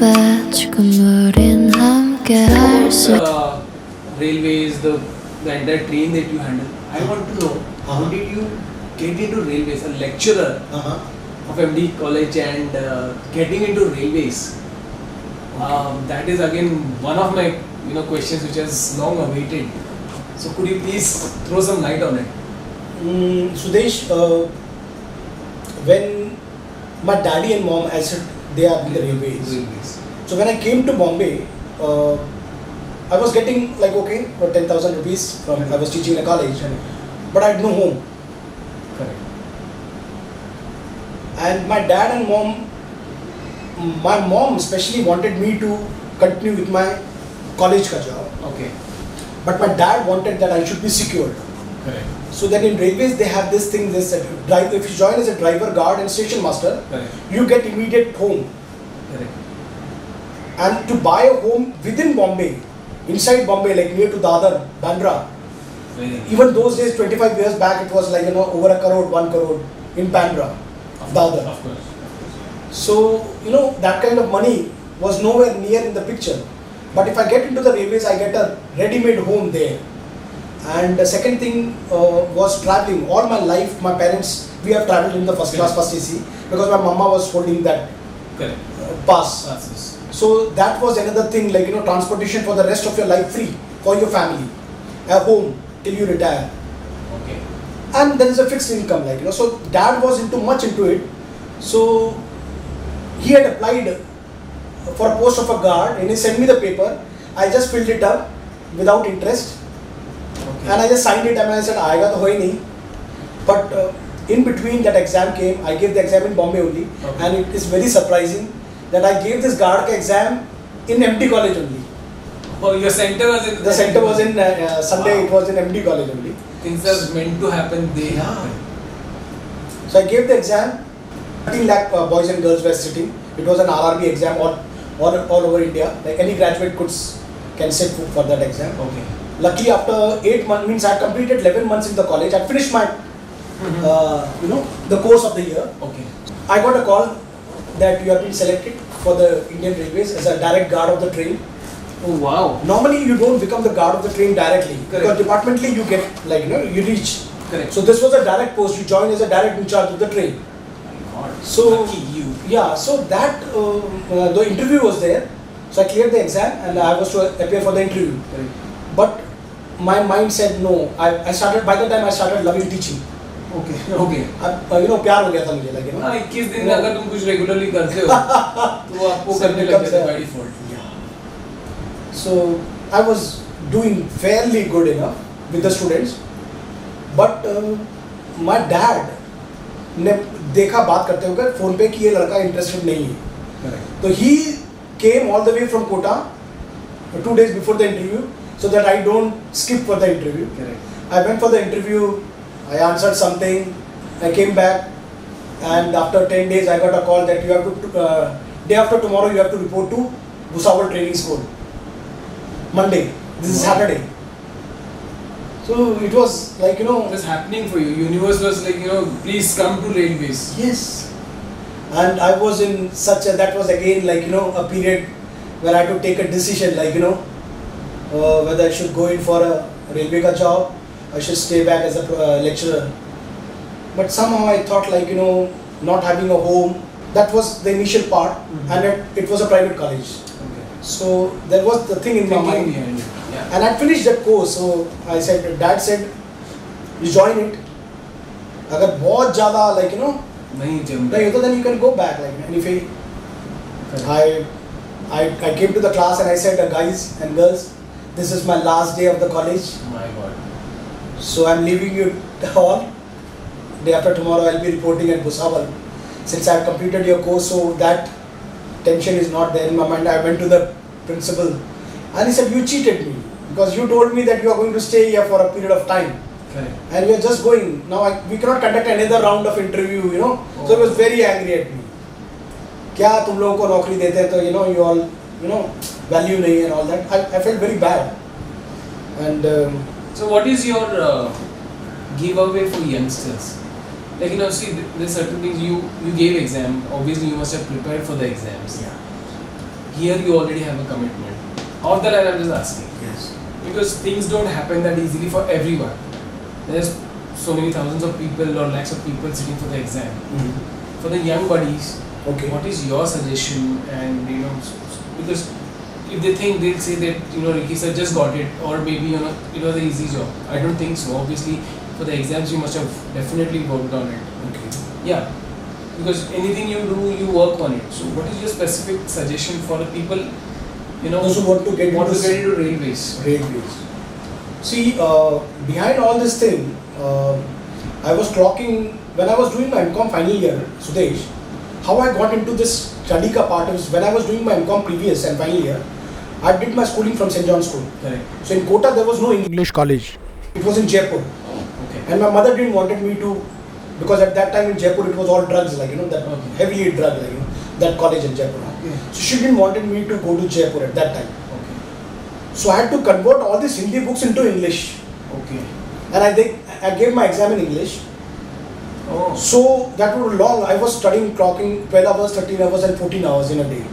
배 지금 우린 함께 할 수 railways, the entire train that you handle. I want to know how did you get into railways? A lecturer of MD college and getting into railways. That is again one of my questions which has long awaited. So could you please throw some light on it? Sudesh, when my daddy and mom, I said they are in the railways. So when I came to Bombay, I was getting like for 10,000 rupees from I was teaching in a college, but I had no home. Correct. And my dad and mom, my mom especially wanted me to continue with my college ka job. Okay. But my dad wanted that I should be secured. Correct. So then in railways they have this thing, they said, if you join as a driver, guard and station master, Correct. you get immediate home. Correct. And to buy a home within Bombay, inside Bombay, like near to Dadar, Bandra, even those days, 25 years back, it was like, over a crore, 1 crore in Bandra, Dadar. Of course. So, that kind of money was nowhere near in the picture. But if I get into the railways, I get a ready-made home there. And the second thing was traveling. All my life, my parents, we have traveled in the first class, first AC, because my mama was holding that pass. So that was another thing, like, transportation for the rest of your life free for your family, a home till you retire. Okay. And there is a fixed income, like, so dad was much into it. So he had applied for a post of a guard and he sent me the paper. I just filled it up without interest. Okay. And I just signed it and I said, Aega to hoi nahi. But in between that exam came, I gave the exam in Bombay only. Okay. And it is very surprising that I gave this guard ka exam in MD college only. Oh, your center was in... The center was in Sunday, Wow. it was in MD college only. Things are meant to happen, they Yeah. happen. So I gave the exam, 13 lakh boys and girls were sitting. It was an RRB exam all over India. Like any graduate can sit for that exam. Okay. Luckily after 8 months, means I had completed 11 months in the college. I finished my, the course of the year. Okay. I got a call that you have been selected for the Indian Railways as a direct guard of the train. Oh wow. Normally you don't become the guard of the train directly. Correct. Because departmentally you get you reach. Correct. So this was a direct post. You join as a direct in charge of the train. My God. So Lucky you. yeah, so that the interview was there. So I cleared the exam and I was to appear for the interview. Correct. But my mind said no. I started, by the time I started loving teaching. Okay. Okay. प्यार हो गया था मुझे, like, हाँ 21 दिन में अगर तुम कुछ रेगुलरली करते हो तो आपको करने लग जाता है by default. So I was doing fairly good enough with the students, but my dad ने देखा बात करते हुए फोन पे कि ये लड़का इंटरेस्टेड नहीं है. Correct. So he came all the way from Kota 2 days before the interview so that I don't skip for the interview. Correct. I went for the interview, I answered something, I came back, and after 10 days I got a call that you have to, day after tomorrow you have to report to Bhusawal Training School. Monday, this is Saturday. So it was like, It was happening for you. Universe was like, please come to railways. yes. And I was in such a, that was again like, a period where I had to take a decision, like, whether I should go in for a railway ka job, I should stay back as a lecturer. But somehow I thought, like, not having a home, that was the initial part, and it was a private college. Okay. So there was the thing in my Thinking mind. behind it. Yeah. And I finished that course, so I said, Dad said, you join it. अगर बहुत ज़्यादा, like, नहीं जम नहीं होता, then you can go back, like, and if I came to the class and I said, guys and girls, this is my last day of the college, My God. so I'm leaving you all. Day after tomorrow I'll be reporting at Bhusawal. Since I've completed your course, so that tension is not there in my mind. I went to the principal and he said, you cheated me because you told me that you are going to stay here for a period of time. Correct. And we are just going. Now we cannot conduct another round of interview, So he was very angry at me. क्या तुम लोगों को नौकरी देते हैं तो you all value नहीं and all that. I felt very bad. And So what is your giveaway for youngsters? Like, see, there's certain things you gave exam. Obviously, you must have prepared for the exams. yeah. here you already have a commitment. Of that I'm just asking. Yes. Because things don't happen that easily for everyone. There's so many thousands of people or lakhs of people sitting for the exam. For the young buddies, Okay. what is your suggestion? And because if they think, they'll say that Ricky sir just got it, or maybe it was an easy job. I don't think so. Obviously, for the exams you must have definitely worked on it. Okay. Yeah, because anything you do, you work on it. So, what is your specific suggestion for the people? Those who want to get into railways. Railways. See, behind all this thing, I was clocking when I was doing my MCOM final year, Sudesh. How I got into this study ka part is when I was doing my MCOM previous and final year, I did my schooling from St. John's School. Correct. So in Kota there was no English college. It was in Jaipur. Okay. And my mother didn't wanted me to, because at that time in Jaipur it was all drugs, that heavily drug, that college in Jaipur. Okay. So she didn't wanted me to go to Jaipur at that time. Okay. So I had to convert all these Hindi books into English. Okay. And I gave my exam in English. Oh. So that was long. I was studying, clocking 12 hours, 13 hours and 14 hours in a day.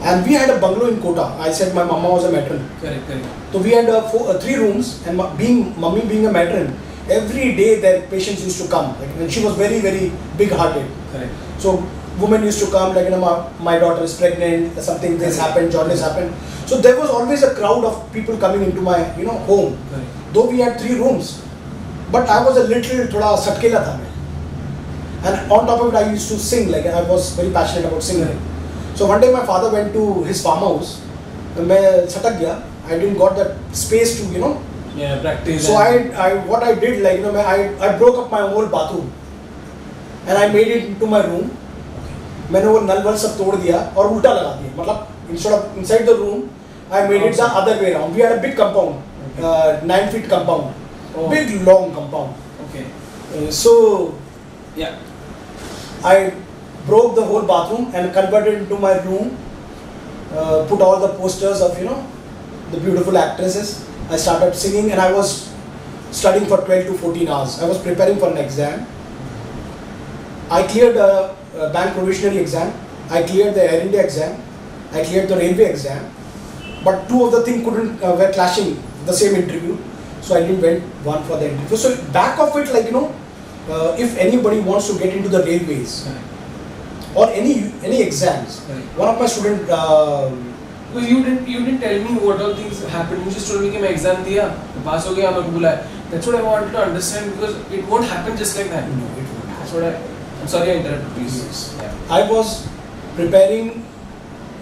And we had a bungalow in Kota. I said my mama was a matron. Correct. So we had 3 rooms, and mummy being a matron, every day their patients used to come. And she was very, very big-hearted. Correct. So women used to come, my daughter is pregnant, something this happened, jaundice happened. So there was always a crowd of people coming into my home. Correct. Though we had 3 rooms, but I was a little thoda satkela tha main. And on top of it, I used to sing. I was very passionate about singing. Right. So one day my father went to his farmhouse. मैं सटक गया. I didn't got that space to Yeah, practice. So what I did I broke up my whole bathroom, and I made it into my room. मैंने वो नल वल सब तोड़ दिया और उल्टा लगा दिया. मतलब instead of inside the room, I made it the other way around. We had a big compound, 9 feet compound, big long compound. Okay. So Yeah. I broke the whole bathroom and converted it into my room. Put all the posters of the beautiful actresses. I started singing, and I was studying for 12 to 14 hours. I was preparing for an exam. I cleared the bank provisionary exam. I cleared the Air India exam. I cleared the railway exam. But 2 of the things were clashing the same interview. So I didn't went one for the interview. So back of it, if anybody wants to get into the railways or any exams, one of my students. Because you didn't tell me what all things happened. You just told me कि मैं exam दिया, pass हो गया, मैं बोला. That's what I wanted to understand, because it won't happen just like that. No, it won't. That's what I'm sorry I interrupted, please. Yes. Yeah. I was preparing,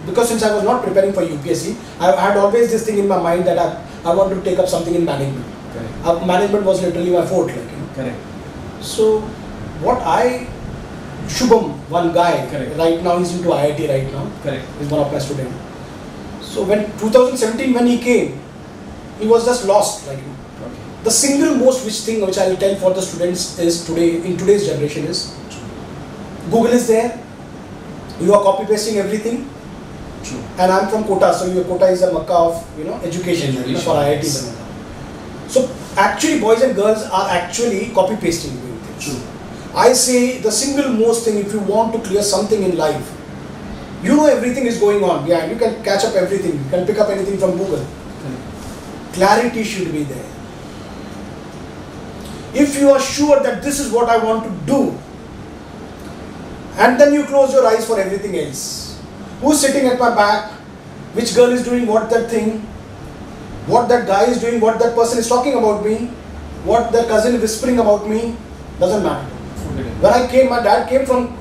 because since I was not preparing for UPSC, I had always this thing in my mind that I want to take up something in management. Correct. Management was literally my forte. Correct. So Shubham, one guy, Correct. right now he's into IIT right now. Correct. He's one of my students. So when 2017 when he came, he was just lost. Okay. The single most thing which I will tell for the students is in today's generation is Google is there. You are copy pasting everything. True. And I'm from Kota, so Kota is a Makkah of education for IITs. So actually, boys and girls are actually copy pasting things. True. I say the single most thing, if you want to clear something in life, everything is going on behind. You can catch up everything. You can pick up anything from Google. Clarity should be there. If you are sure that this is what I want to do, and then you close your eyes for everything else. Who's sitting at my back? Which girl is doing what that thing? What that guy is doing? What that person is talking about me? What the cousin is whispering about me? Doesn't matter. When I came, my dad came from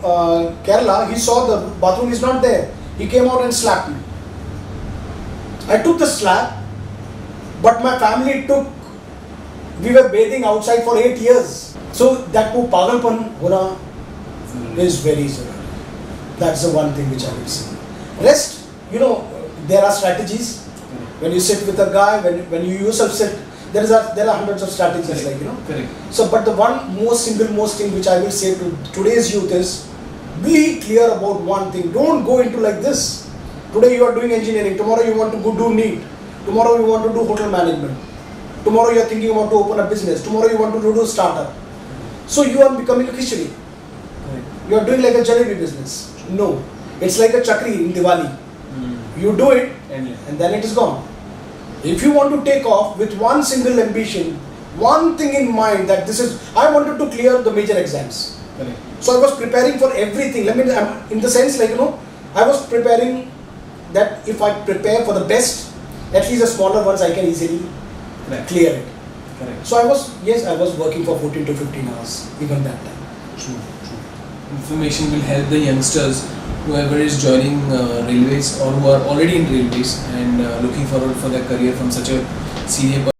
Kerala. He saw the bathroom is not there. He came out and slapped me. I took the slap, but my family took. We were bathing outside for 8 years. So that pagalpan hona is very zero. That's the one thing which I will say. Rest, there are strategies. When you sit with a guy, when you yourself sit, there are hundreds of strategies. Correct. So, but the single most thing which I will say to today's youth is, be clear about one thing. Don't go into like this. Today you are doing engineering. Tomorrow you want to go do NEET. Tomorrow you want to do hotel management. Tomorrow you are thinking about to open a business. Tomorrow you want to do a startup. So you are becoming a khichdi. You are doing like a jalebi business. No, it's like a chakri in Diwali. You do it, And and then it is gone. If you want to take off with one single ambition, one thing in mind, that this is, I wanted to clear the major exams. correct. So I was preparing for everything. In the sense, like, I was preparing that if I prepare for the best, at least the smaller ones I can easily Correct. clear it. Correct. So I was working for 14 to 15 hours even that time. True. Information will help the youngsters, whoever is joining railways or who are already in railways and looking forward for their career from such a senior